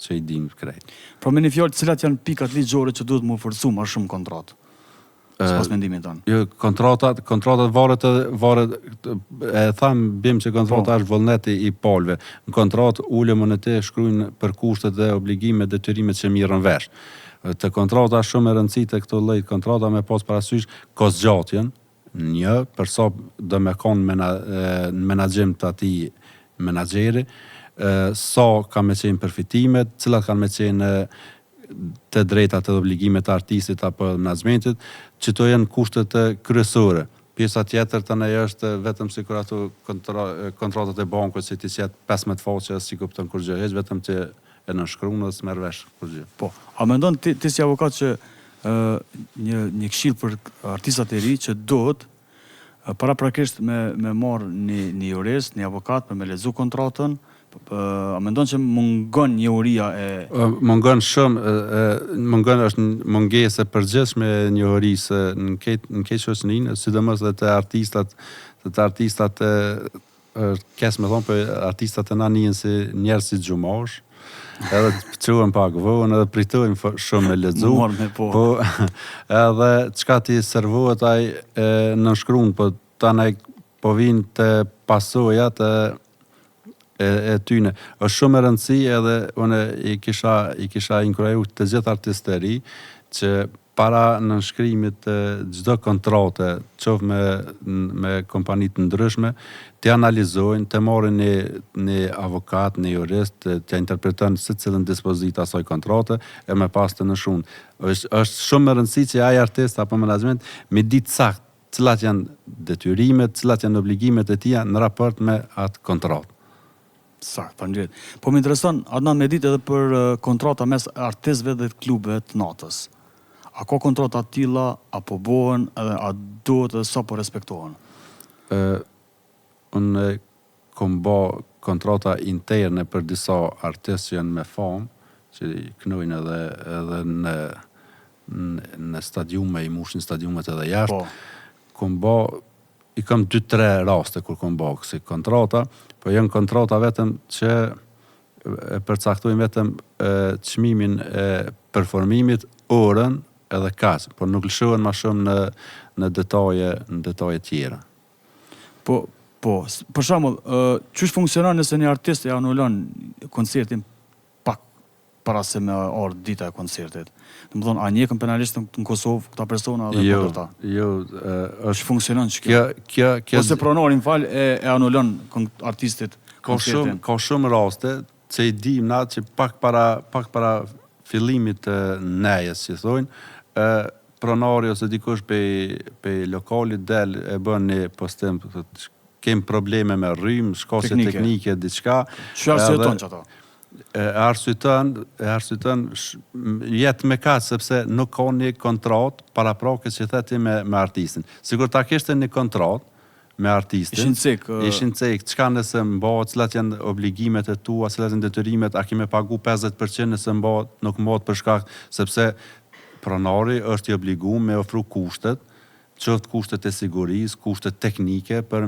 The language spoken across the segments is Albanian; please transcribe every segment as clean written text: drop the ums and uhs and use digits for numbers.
që i dim krejt. Pra me një fjalë, cilat janë pikat ligjore që duhet më forcu më shumë kontratë? Sipas mendimit tonë. Jo, kontratat varet e tham bim që kontrata është vullneti i palëve. Në kontratë ulëm në te shkruajnë për kushtet dhe obligimet, detyrimet që mirën vesh. Të kontrata shumë e rëndësishme këto lloj kontrata me pas parasysh kosgjatjen, një për sa do me kanë në menaxhim të atij menaxheri, sa ka me qenë përfitimet, cilat kanë me qenë të drejtat dhe obligimet të artistit apo menaxhmentit, që to janë kushtet kryesore. Pjesa tjetër tani është vetëm si kur ato kontratat e bankut që ti sjell 15 faqe si kupton kur gjë, vetëm që e nënshkruan dhe s'merr vesh kur gjë. Po, a mendon ti si avokat që një këshill për artistat e ri që duhet paraprakisht me marr një jurist, një avokat për me lexu kontratën, a mendon që mungon njohuria e... Mungon shumë, është mungesë e përgjithshme e njohurisë në këtë shoqërinë, sidomos dhe të artistat kes me thonë, për artistat e na njihen si njerëz si xhumosh, edhe çuhen pak vonë, edhe pritojnë shumë me lexu. Po, edhe çka ti servohet ai nënshkruan, po tani po vinë të pasojat e tyne. Është shumë e rëndësi edhe unë i kisha inkurajuar të gjithë artistë të ri që para nënshkrimit të çdo kontrate, qoftë me kompani të ndryshme, të analizojnë, të marrin një avokat, një jurist, të interpretojnë secilën dispozitë asaj kontrate e më pas të nënshkruan. Është shumë e rëndësishme që ai artist apo menaxhment me ditë saktë cilat janë detyrimet, cilat janë obligimet e tija në raport me atë kontratë. Sakt, faleminderit. Po më intereson, Adnan, me ditë edhe për kontrata mes artistëve dhe klubeve të natës. A ka kontrata të tilla apo bëhen edhe a duhet edhe sa po respektohen? Unë kom bë kontrata interne për disa artistë që janë me famë, që knojnë edhe në stadiume, i mushin stadiumet edhe jashtë. Kom bë, i kam 2-3 raste kur kom bë kësi kontrata, po janë kontrata vetëm që përcaktojnë vetëm çmimin e performimit, orën edhe kaq, por nuk lëshohen më shumë në detaje tjera. Po, për shembull, çish funksionon nëse një artist e anulon koncertin pak para se me ardhur dita e koncertit? Domethënë, a njekën penalisht në Kosovë këta persona dhe kundërta? Jo, është funksionon kjo? Ose pronari e anulon artistit koncertin? Ka shumë raste që i dim na që pak para fillimit të nejes, si thonë, pronari ose dikush pe lokalit del e bën një postim, kem probleme me rrymë, shkaqe teknike, diçka. Çfarë arsyeton që ato? Arsyeton jetë me kaq sepse nuk ka një kontratë paraprake që theti me artistin. Sigur ta kishte një kontratë me artistin. Ishin cek, çka nëse mbahet, cilat janë obligimet e tua, cilat janë detyrimet, a kime pagu 50% nëse mbahet, nuk mbahet për shkak sepse pronari është i obliguar me ofru kushtet, qoftë kushtet e sigurisë, kushtet teknike për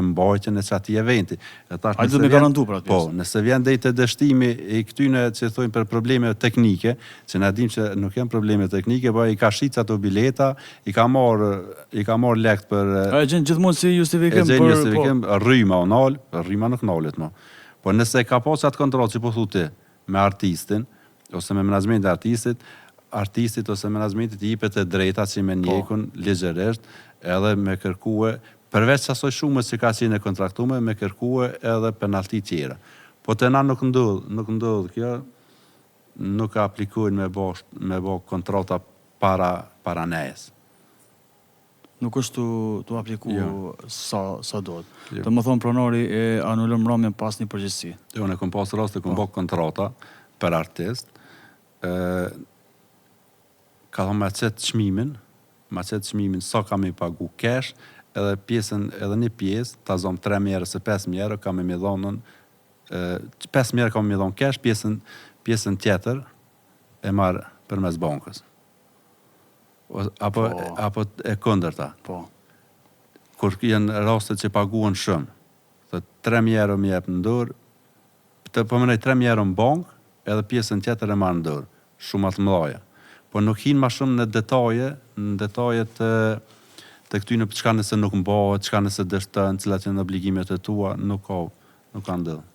mbajtjen e çatij eventi. Ai do të më garantu për atë. Po, nëse vjen deri te dështimi i këtyne që thonë për probleme teknike, që na dim që nuk janë probleme teknike, po i ka shit ato bileta, i ka marr lekt për e gjen gjithmonë si justifikim për rryma nuk nalet më. Po nëse ka pas atë kontratë që po thotë me artistin ose me menaxhmentin e artistit ose menaxhmentit i jepet e drejta si me njekun ligjërisht edhe me kërkue, përveç asoj shumës që ka qenë kontraktuar, me kërkue edhe penalti tjera. Po te na nuk ndodh kjo, nuk aplikojnë me bë kontrata para nejes. Nuk është tu apliku sa duhet. Do më thonë pronari e anulon mbrëmjen pas një përgjegjësi. Unë kam pas raste ku bë kontrata për artist, ka thonë ma qëtë çmimin, sa kam i pagu cash, edhe një pjesë, ta zonë 3.000 ose 5.000 kam i dhonën, 5.000 kam i dhonë cash, pjesën tjetër e marë për mes bankës. Apo e kundërta. Kur janë rastet që paguan shumë, 3.000 më jep në dorë, të përmenoj 3.000 në bankë, edhe pjesën tjetër e marrë në dorë, shumë atë mëdhaja. Po nuk hinë ma shumë në detaje të këtyne çka nëse nuk mbohet, çka nëse dështën, cilat janë obligimet e tua, nuk ka ndodhë.